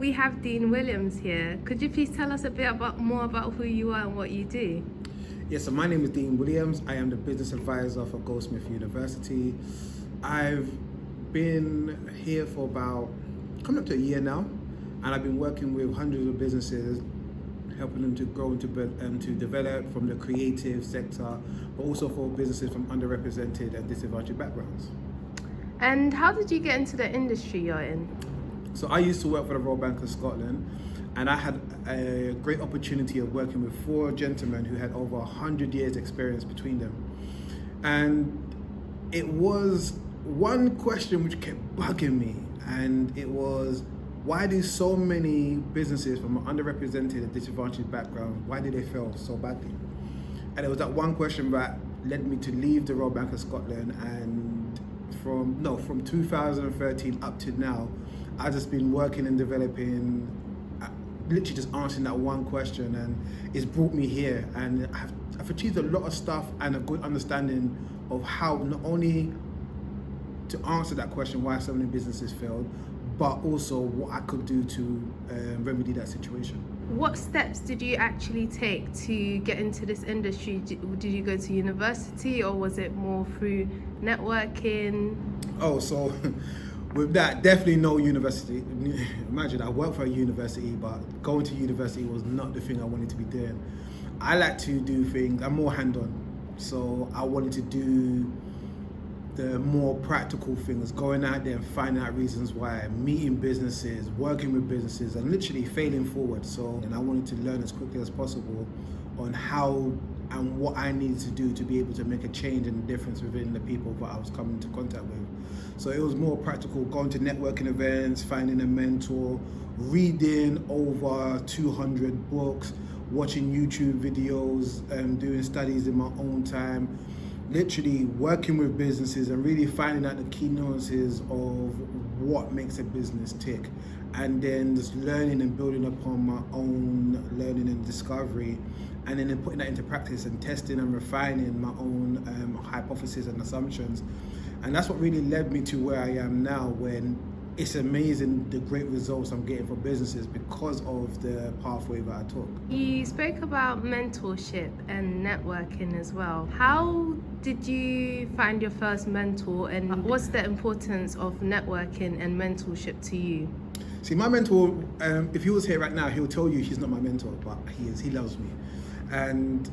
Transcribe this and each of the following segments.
we have Dean Williams here. Could you please tell us a bit more about who you are and what you do? Yes, so my name is Dean Williams. I am the business advisor for Goldsmiths University. I've been here for about coming up to a year now, and I've been working with hundreds of businesses, helping them to grow and to develop from the creative sector, but also for businesses from underrepresented and disadvantaged backgrounds. And how did you get into the industry you're in? So I used to work for the Royal Bank of Scotland, and I had a great opportunity of working with 4 gentlemen who had over 100 years experience between them. And it was one question which kept bugging me, and it was, why do so many businesses from an underrepresented and disadvantaged background, why did they fail so badly? And it was that one question that led me to leave the Royal Bank of Scotland, and from 2013 up to now, I've just been working and developing, literally just answering that one question, and it's brought me here. And I've achieved a lot of stuff and a good understanding of how not only to answer that question, why so many businesses failed, but also what I could do to remedy that situation. What steps did you actually take to get into this industry? Did you go to university, or was it more through networking? Oh, so with that, definitely no university. Imagine, I worked for a university, but going to university was not the thing I wanted to be doing. I like to do things, I'm more hand-on. So I wanted to do the more practical things, going out there and finding out reasons why, meeting businesses, working with businesses, and literally failing forward. And I wanted to learn as quickly as possible on how and what I needed to do to be able to make a change and a difference within the people that I was coming into contact with. So it was more practical, going to networking events, finding a mentor, reading over 200 books, watching YouTube videos, doing studies in my own time, literally working with businesses and really finding out the key nuances of what makes a business tick, and then just learning and building upon my own learning and discovery, and then putting that into practice and testing and refining my own hypotheses and assumptions. And that's what really led me to where I am now, when it's amazing the great results I'm getting for businesses because of the pathway that I took. You spoke about mentorship and networking as well. How did you find your first mentor, and what's the importance of networking and mentorship to you? See, my mentor, if he was here right now, he'll tell you he's not my mentor, but he is. He loves me. And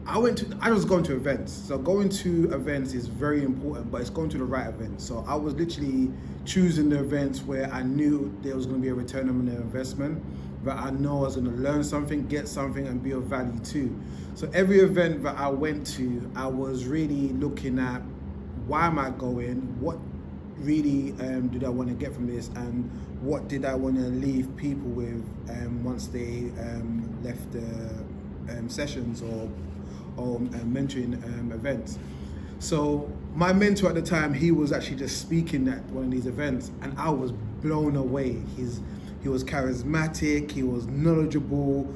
I was going to events. So going to events is very important, but it's going to the right events. So I was literally choosing the events where I knew there was going to be a return on their investment, that I know I was going to learn something, get something, and be of value too. So every event that I went to, I was really looking at, why am I going? What really did I want to get from this, and what did I want to leave people with once they left the sessions or mentoring events. So my mentor at the time, he was actually just speaking at one of these events, and I was blown away. He was charismatic, he was knowledgeable,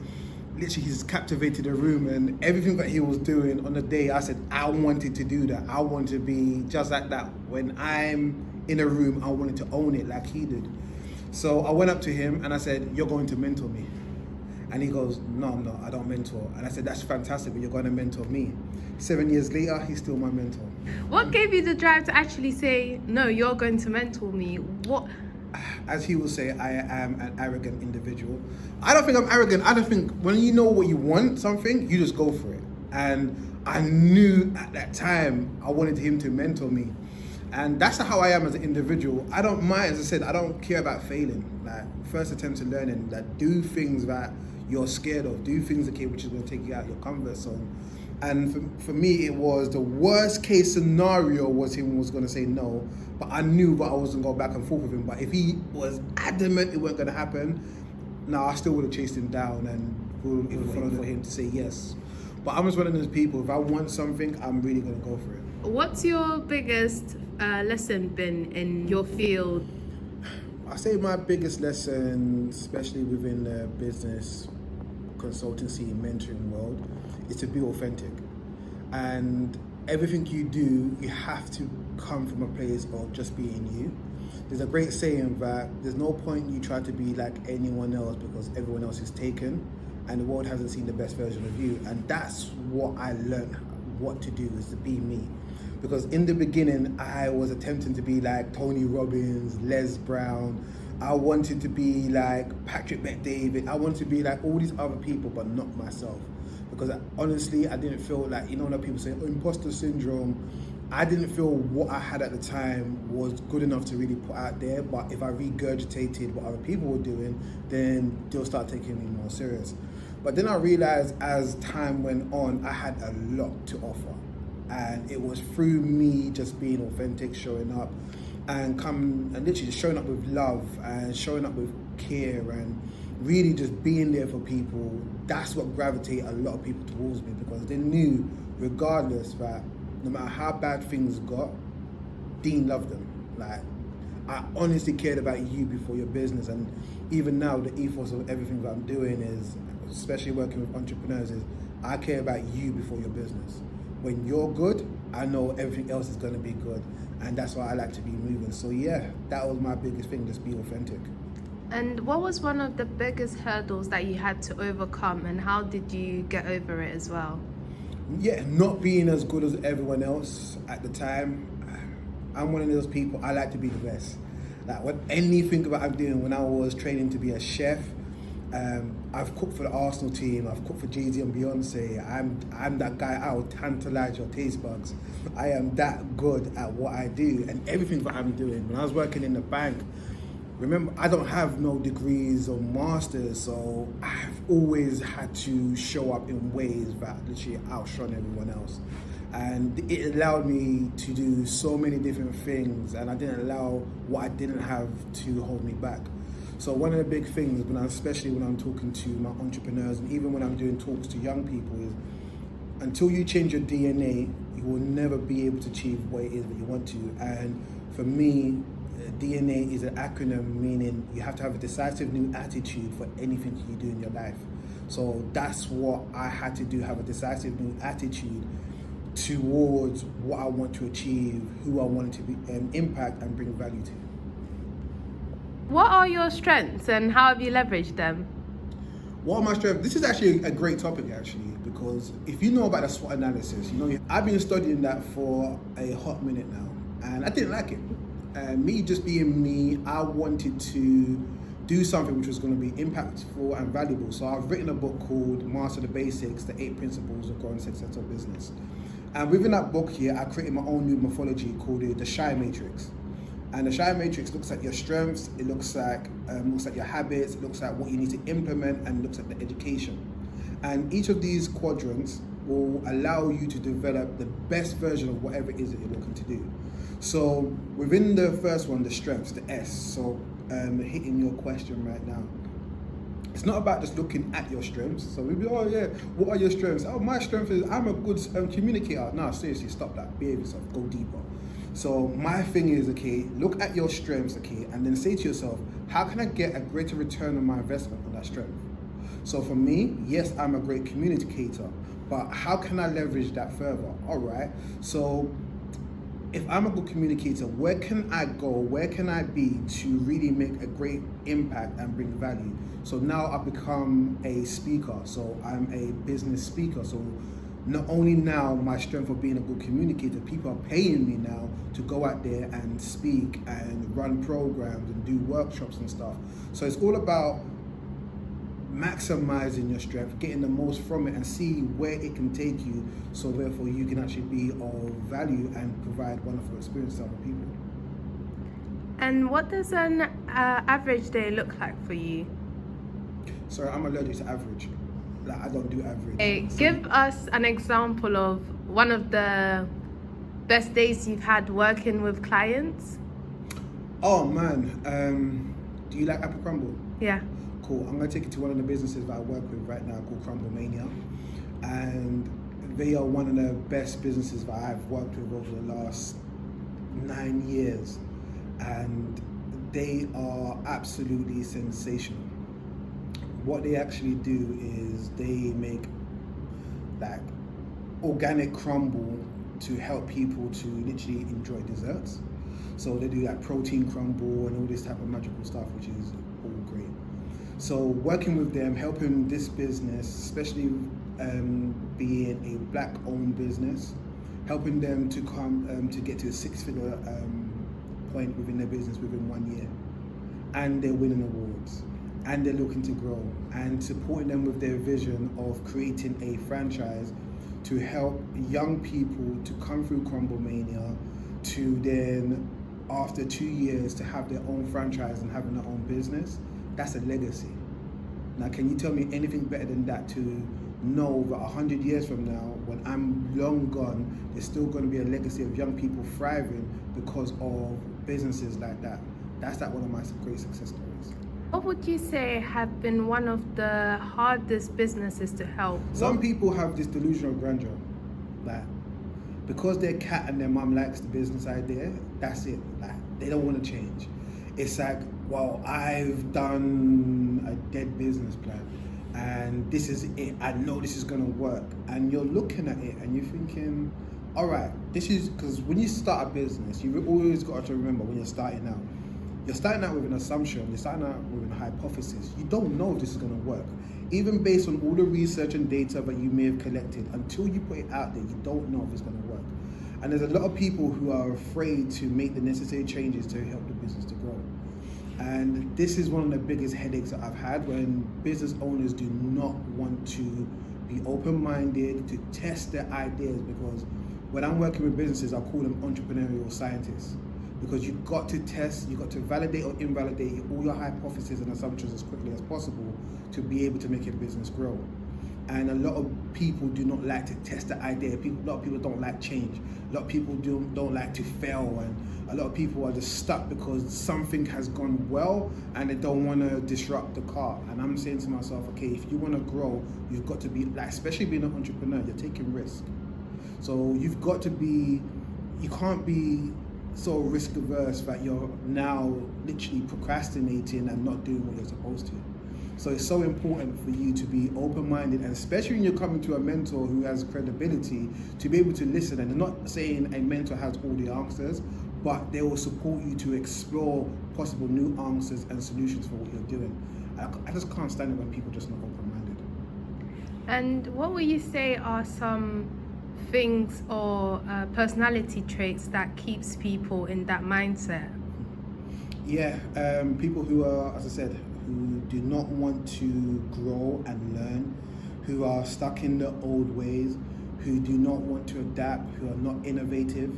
literally he's captivated the room, and everything that he was doing on the day, I said, I wanted to do that. I wanted to be just like that. When I'm in a room, I wanted to own it like he did. So I went up to him and I said, you're going to mentor me. And he goes, no, I'm not, I don't mentor. And I said, that's fantastic, but you're going to mentor me. 7 years later, he's still my mentor. What gave you the drive to actually say, no, you're going to mentor me? What? As he will say, I am an arrogant individual. I don't think I'm arrogant. I don't think, when you know what you want, something, you just go for it. And I knew at that time, I wanted him to mentor me. And that's how I am as an individual. I don't mind, as I said, I don't care about failing. Like, first attempt to learning, that do things that you're scared of, do things which is going to take you out of your comfort zone. And for me, it was the worst case scenario was him was going to say no, but I knew that I wasn't going to go back and forth with him. But if he was adamant it wasn't going to happen, no, I still would have chased him down and would have followed for him to say yes. But I'm just one of those people, if I want something, I'm really going to go for it. What's your biggest lesson been in your field? I say my biggest lesson, especially within the business consultancy mentoring world, is to be authentic. And everything you do, you have to come from a place of just being you. there's a great saying that there's no point you try to be like anyone else because everyone else is taken and the world hasn't seen the best version of you. And that's what I learned what to do, is to be me. Because in the beginning, I was attempting to be like Tony Robbins, Les Brown. I wanted to be like Patrick Bet-David. I wanted to be like all these other people, but not myself. Because honestly, I didn't feel like, you know, when people say, oh, imposter syndrome, I didn't feel what I had at the time was good enough to really put out there. But if I regurgitated what other people were doing, then they'll start taking me more serious. But then I realized as time went on, I had a lot to offer. And it was through me just being authentic, showing up and literally just showing up with love and showing up with care and really just being there for people. That's what gravitated a lot of people towards me, because they knew regardless that no matter how bad things got, Dean loved them. Like, I honestly cared about you before your business. And even now, the ethos of everything that I'm doing is, especially working with entrepreneurs, is I care about you before your business. When you're good, I know everything else is going to be good. And that's why I like to be moving. So yeah, that was my biggest thing, just be authentic. And what was one of the biggest hurdles that you had to overcome, and how did you get over it as well? Yeah, not being as good as everyone else at the time. I'm one of those people, I like to be the best. Like, what anything that I'm doing, when I was training to be a chef, I've cooked for the Arsenal team, I've cooked for Jay-Z and Beyonce. I'm that guy, I'll tantalize your taste buds. I am that good at what I do, and everything that I'm doing. When I was working in the bank, remember, I don't have no degrees or masters, so I've always had to show up in ways that literally outshone everyone else. And it allowed me to do so many different things, and I didn't allow what I didn't have to hold me back. So one of the big things, especially when I'm talking to my entrepreneurs and even when I'm doing talks to young people, is until you change your DNA, you will never be able to achieve what it is that you want to. And for me, DNA is an acronym, meaning you have to have a decisive new attitude for anything you do in your life. So that's what I had to do, have a decisive new attitude towards what I want to achieve, who I wanted to be, and impact and bring value to. What are your strengths and how have you leveraged them? What are my strengths? This is actually a great topic, because if you know about the SWOT analysis, I've been studying that for a hot minute now, and I didn't like it. And me just being me, I wanted to do something which was going to be impactful and valuable. So I've written a book called Master the Basics, the 8 Principles of Growing Successful Business. And within that book here, I created my own new methodology called the Shy Matrix. And the Shy Matrix looks at your strengths, it looks at your habits, it looks at what you need to implement, and it looks at the education. And each of these quadrants will allow you to develop the best version of whatever it is that you're looking to do. So within the first one, the strengths, the S, so hitting your question right now. It's not about just looking at your strengths. So we'll be, oh yeah, what are your strengths? Oh, my strength is I'm a good communicator. No, seriously, stop that. Behave yourself, go deeper. So my thing is, okay, look at your strengths, okay, and then say to yourself, how can I get a greater return on my investment on that strength? So for me, yes, I'm a great communicator, but how can I leverage that further? All right, so if I'm a good communicator, where can I go? Where can I be to really make a great impact and bring value? So now I've become a speaker. So I'm a business speaker. So not only now my strength of being a good communicator, people are paying me now to go out there and speak and run programs and do workshops and stuff. So it's all about maximizing your strength, getting the most from it, and see where it can take you, so therefore you can actually be of value and provide wonderful experience to other people. And what does an average day look like for you? Sorry, I'm allergic to average. Like, I don't do average. Okay, give us an example of one of the best days you've had working with clients. Oh man, do you like apple crumble? Yeah. Cool. I'm going to take you to one of the businesses that I work with right now called Crumble Mania, and they are one of the best businesses that I've worked with over the last 9 years, and they are absolutely sensational. What they actually do is they make like organic crumble to help people to literally enjoy desserts. So they do that protein crumble and all this type of magical stuff, which is all great. So working with them, helping this business, especially being a black-owned business, helping them to come to get to a six-figure point within their business within 1 year, and they're winning awards, and they're looking to grow, and supporting them with their vision of creating a franchise to help young people to come through Crumble Mania, to then after 2 years to have their own franchise and having their own business. That's a legacy. Now, can you tell me anything better than that, to know that 100 years from now, when I'm long gone, there's still going to be a legacy of young people thriving because of businesses like that? That's like one of my great success stories. What would you say have been one of the hardest businesses to help? Some people have this delusion of grandeur, like because their cat and their mum likes the business idea, that's it. Like they don't want to change. It's like, well, I've done a dead business plan and this is it. I know this is gonna work. And you're looking at it and you're thinking, all right, this is, because when you start a business, you've always got to remember when you're starting out with an assumption, you're starting out with a hypothesis. You don't know if this is gonna work. Even based on all the research and data that you may have collected, until you put it out there, you don't know if it's gonna work. And there's a lot of people who are afraid to make the necessary changes to help the business to grow. And this is one of the biggest headaches that I've had, when business owners do not want to be open-minded, to test their ideas, because when I'm working with businesses, I call them entrepreneurial scientists, because you've got to test, you've got to validate or invalidate all your hypotheses and assumptions as quickly as possible to be able to make your business grow. And a lot of people do not like to test the idea. A lot of people don't like change. A lot of people don't like to fail, and a lot of people are just stuck because something has gone well and they don't want to disrupt the cart. And I'm saying to myself, okay, if you want to grow, you've got to be, like, especially being an entrepreneur, you're taking risk. So you've got to be, you can't be so risk averse that you're now literally procrastinating and not doing what you're supposed to. So it's so important for you to be open-minded, and especially when you're coming to a mentor who has credibility, to be able to listen. And I'm not saying a mentor has all the answers, but they will support you to explore possible new answers and solutions for what you're doing. I just can't stand it when people are just not open-minded. And what would you say are some things or personality traits that keeps people in that mindset? Yeah, people who are, as I said, who do not want to grow and learn, who are stuck in the old ways, who do not want to adapt, who are not innovative,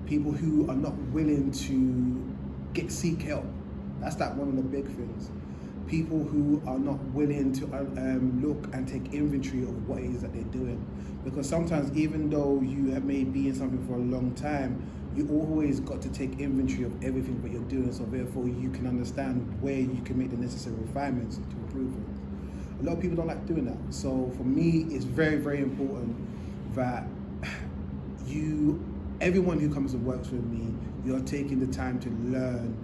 people who are not willing to seek help. That's like one of the big things. People who are not willing to look and take inventory of what it is that they're doing. Because sometimes, even though you may be in something for a long time, you always got to take inventory of everything that you're doing, so therefore you can understand where you can make the necessary refinements to improve it. A lot of people don't like doing that. So for me, it's very, very important that everyone who comes and works with me, you're taking the time to learn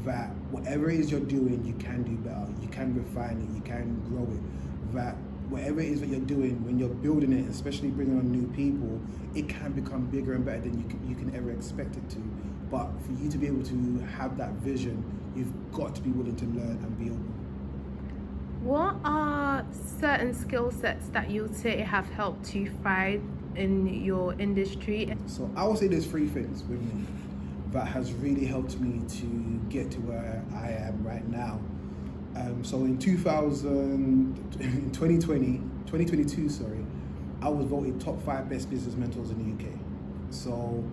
that whatever it is you're doing, you can do better, you can refine it, you can grow it. That whatever it is that you're doing, when you're building it, especially bringing on new people, it can become bigger and better than you can ever expect it to. But for you to be able to have that vision, you've got to be willing to learn and be open. What are certain skill sets that you'd say have helped you thrive in your industry? So I would say there's 3 things with me that has really helped me to get to where I am right now. So in 2022, I was voted top 5 best business mentors in the UK. So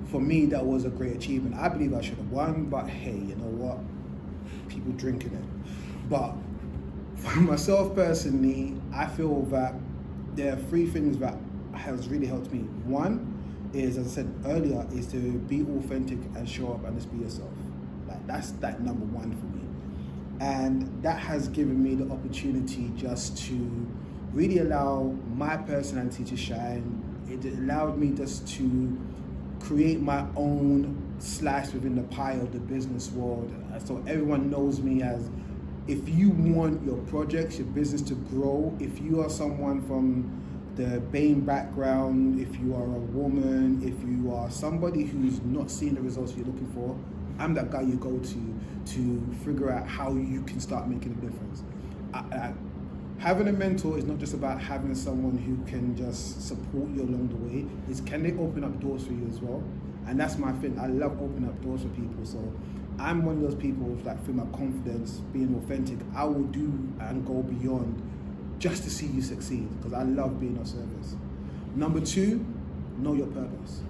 for me, that was a great achievement. I believe I should have won, but hey, you know what? People drinking it. But for myself personally, I feel that there are 3 things that has really helped me. One is, as I said earlier, is to be authentic and show up and just be yourself. Like that's that number 1 for me. And that has given me the opportunity just to really allow my personality to shine. It allowed me just to create my own slice within the pie of the business world. So everyone knows me as, if you want your projects, your business to grow, if you are someone from the BAME background, if you are a woman, if you are somebody who's not seeing the results you're looking for, I'm that guy you go to figure out how you can start making a difference. Having a mentor is not just about having someone who can just support you along the way. It's can they open up doors for you as well? And that's my thing. I love opening up doors for people. So I'm one of those people that through my confidence, being authentic, I will do and go beyond just to see you succeed, because I love being of service. Number 2, know your purpose.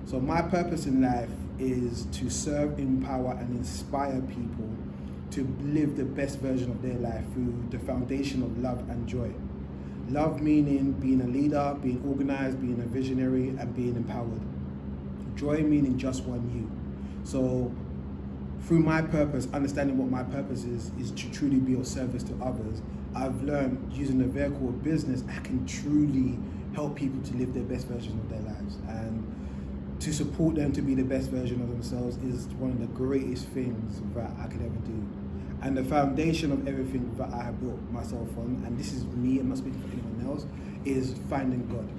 So my purpose in life is to serve, empower, and inspire people to live the best version of their life through the foundation of love and joy. Love meaning being a leader, being organized, being a visionary, and being empowered. Joy meaning just one you. So through my purpose, understanding what my purpose is to truly be of service to others. I've learned using the vehicle of business, I can truly help people to live their best version of their lives. And to support them to be the best version of themselves is one of the greatest things that I could ever do. And the foundation of everything that I have built myself on, and this is me, I'm not speaking for anyone else, is finding God.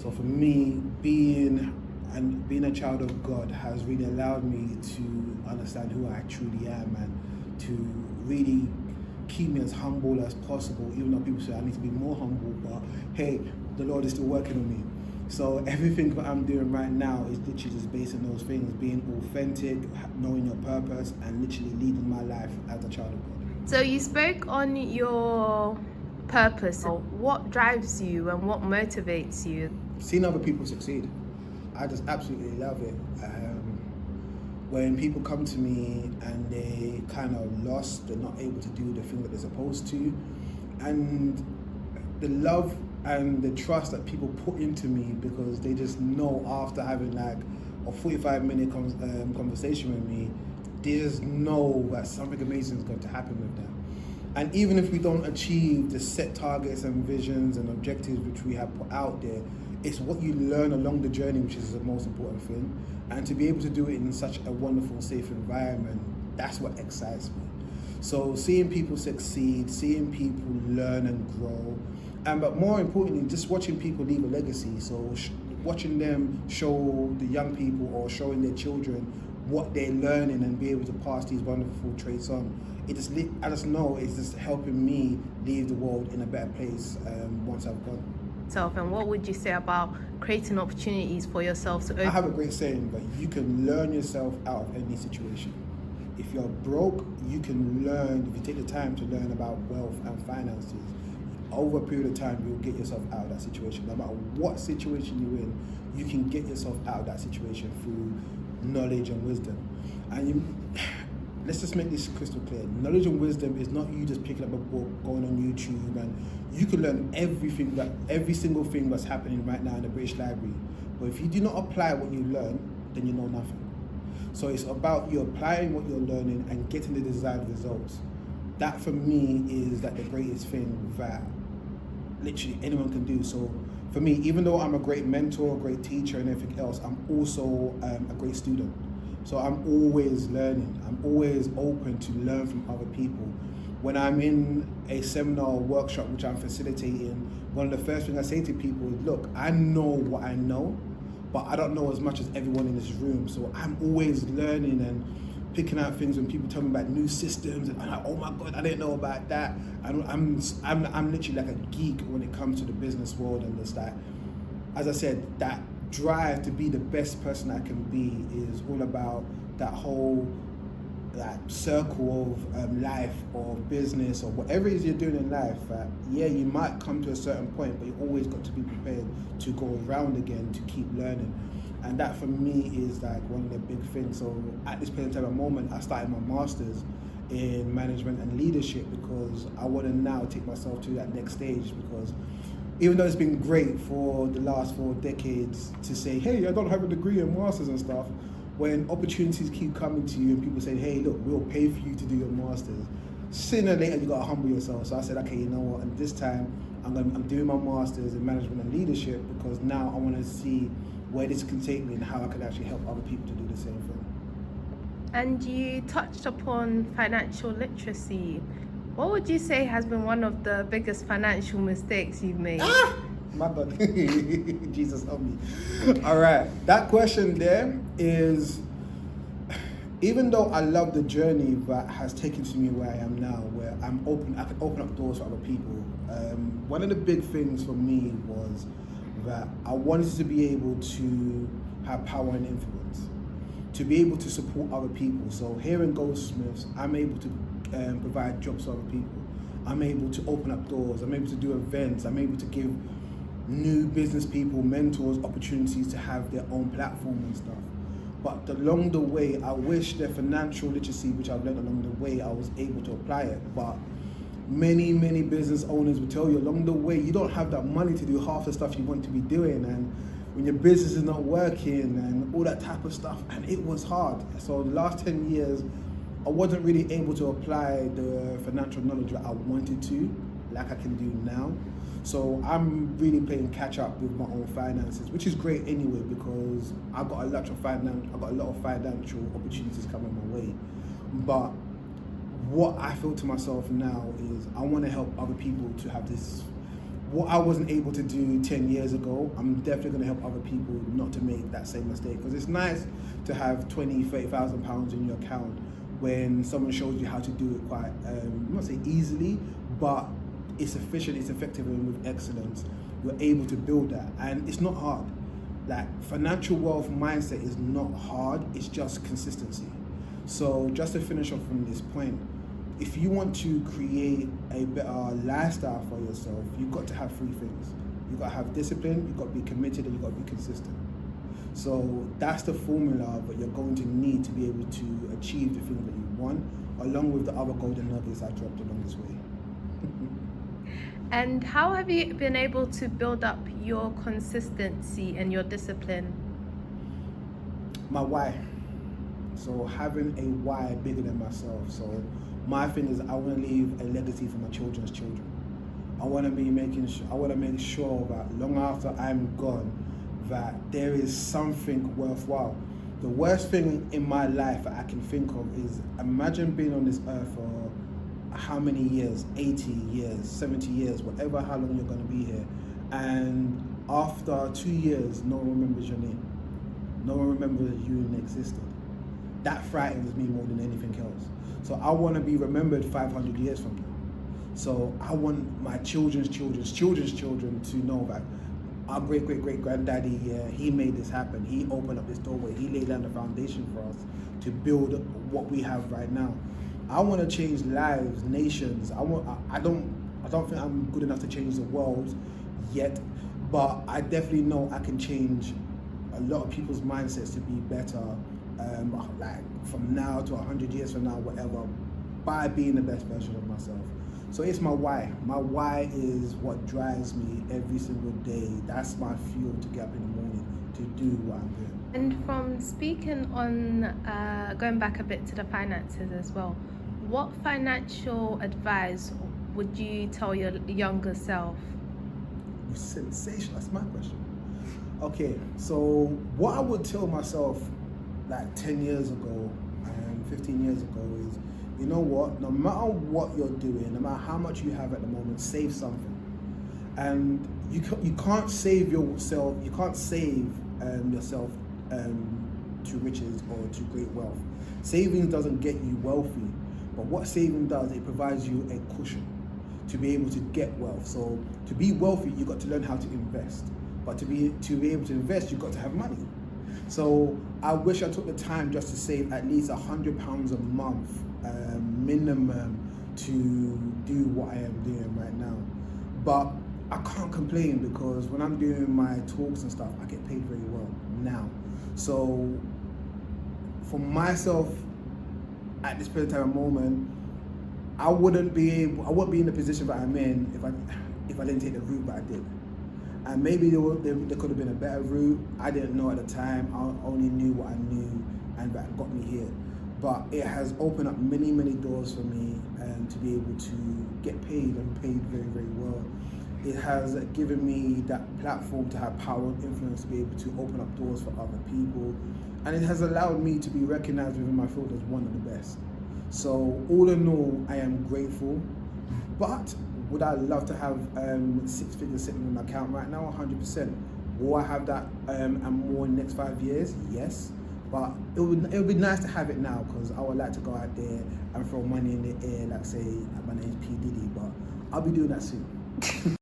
So for me, being a child of God has really allowed me to understand who I truly am and to really keep me as humble as possible, even though people say I need to be more humble, but hey, the Lord is still working on me. So everything that I'm doing right now is literally just based on those things, being authentic, knowing your purpose, and literally leading my life as a child of God. So you spoke on your purpose. What drives you and what motivates you? Seeing other people succeed. I just absolutely love it. When people come to me and they kind of lost, they're not able to do the thing that they're supposed to, and the love and the trust that people put into me, because they just know after having like a 45-minute conversation with me, they just know that something amazing is going to happen with them. And even if we don't achieve the set targets and visions and objectives which we have put out there, it's what you learn along the journey which is the most important thing. And to be able to do it in such a wonderful, safe environment, that's what excites me. So seeing people succeed, seeing people learn and grow, but more importantly, just watching people leave a legacy. So watching them show the young people or showing their children what they're learning and be able to pass these wonderful traits on. I just know it's just helping me leave the world in a better place once I've gone. And what would you say about creating opportunities for yourself to open? I have a great saying, but you can learn yourself out of any situation. If you're broke, you can learn, if you take the time to learn about wealth and finances, over a period of time, you'll get yourself out of that situation. No matter what situation you're in, you can get yourself out of that situation through knowledge and wisdom. And let's just make this crystal clear. Knowledge and wisdom is not you just picking up a book, going on YouTube, and you can learn every single thing that's happening right now in the British Library. But if you do not apply what you learn, then you know nothing. So it's about you applying what you're learning and getting the desired results. That for me is like the greatest thing that literally anyone can do. So for me, even though I'm a great mentor, a great teacher and everything else, I'm also a great student. So I'm always learning. I'm always open to learn from other people. When I'm in a seminar or workshop which I'm facilitating, one of the first things I say to people is, look, I know what I know, but I don't know as much as everyone in this room. So I'm always learning and picking out things when people tell me about new systems, and I'm like, oh my God, I didn't know about that. I'm literally like a geek when it comes to the business world, and just that, as I said, that drive to be the best person I can be is all about that whole circle of life or business or whatever it is you're doing in life. Yeah, you might come to a certain point, but you always got to be prepared to go around again, to keep learning. And that for me is like one of the big things. So at this present time of moment, I started my master's in management and leadership because I want to now take myself to that next stage, because even though it's been great for the last 4 decades to say, hey, I don't have a degree in masters and stuff, when opportunities keep coming to you and people say, hey, look, we'll pay for you to do your masters, sooner or later you got to humble yourself. So I said, okay, you know what, and this time I'm doing my masters in management and leadership because now I want to see where this can take me and how I can actually help other people to do the same thing. And you touched upon financial literacy. What would you say has been one of the biggest financial mistakes you've made? My God. Jesus help me. All right. That question there is, even though I love the journey that has taken to me where I am now, where I can open up doors for other people. One of the big things for me was that I wanted to be able to have power and influence, to be able to support other people. So here in Goldsmiths, I'm able to provide jobs for other people. I'm able to open up doors. I'm able to do events. I'm able to give new business people, mentors, opportunities to have their own platform and stuff. But along the way, I wish the financial literacy, which I've learned along the way, I was able to apply it. But many business owners will tell you along the way, you don't have that money to do half the stuff you want to be doing. And when your business is not working and all that type of stuff, and it was hard. So the last 10 years, I wasn't really able to apply the financial knowledge that I wanted to, like I can do now. So I'm really playing catch up with my own finances, which is great anyway, because I've got a lot of financial opportunities coming my way. But what I feel to myself now is I want to help other people to have this. What I wasn't able to do 10 years ago, I'm definitely going to help other people not to make that same mistake. Because it's nice to have 20, 30,000 pounds in your account when someone shows you how to do it quite, I'm not say easily, but it's efficient, it's effective, and with excellence, you're able to build that. And it's not hard. Like, financial wealth mindset is not hard, it's just consistency. So just to finish off from this point, if you want to create a better lifestyle for yourself, you've got to have three things. You've got to have discipline, you've got to be committed, and you've got to be consistent. So that's the formula that you're going to need to be able to achieve the thing that you want, along with the other golden nuggets I dropped along this way. And how have you been able to build up your consistency and your discipline? My why. So having a why bigger than myself. So my thing is, I want to leave a legacy for my children's children. I want to make sure that long after I'm gone, that there is something worthwhile. The worst thing in my life that I can think of is, imagine being on this earth for how many years, 80 years, 70 years, whatever, how long you're going to be here, and after 2 years, no one remembers your name. No one remembers you even existed. That frightens me more than anything else. So I want to be remembered 500 years from now. So I want my children's children to know that our great-great-great-granddaddy, he made this happen. He opened up this doorway. He laid down the foundation for us to build what we have right now. I want to change lives, nations. I don't think I'm good enough to change the world yet, but I definitely know I can change a lot of people's mindsets to be better, like from now to 100 years from now, whatever, by being the best version of myself. So it's my why. My why is what drives me every single day. That's my fuel to get up in the morning to do what I'm doing. And from speaking on, going back a bit to the finances as well, what financial advice would you tell your younger self? Sensational, that's my question. Okay, so what I would tell myself like 10 years ago and 15 years ago is, you know what, no matter what you're doing, no matter how much you have at the moment, save something. And you can't save yourself, yourself to riches or to great wealth. Savings doesn't get you wealthy, but what saving does, it provides you a cushion to be able to get wealth. So to be wealthy, you've got to learn how to invest. But to be able to invest, you've got to have money. So I wish I took the time just to save at least £100 a month minimum to do what I am doing right now. But I can't complain, because when I'm doing my talks and stuff, I get paid very well now. So for myself, at this present time and moment, I wouldn't be in the position that I'm in if I didn't take the route that I did. And maybe there could have been a better route. I didn't know at the time. I only knew what I knew, and that got me here. But it has opened up many doors for me, and to be able to get paid and paid very, very well. It has given me that platform to have power and influence, to be able to open up doors for other people. And it has allowed me to be recognized within my field as one of the best. So all in all, I am grateful But would I love to have 6 figures sitting in my account right now? 100%. Will I have that and more in the next 5 years? Yes. But it would be nice to have it now, because I would like to go out there and throw money in the air, like say my name's P. Diddy, but I'll be doing that soon.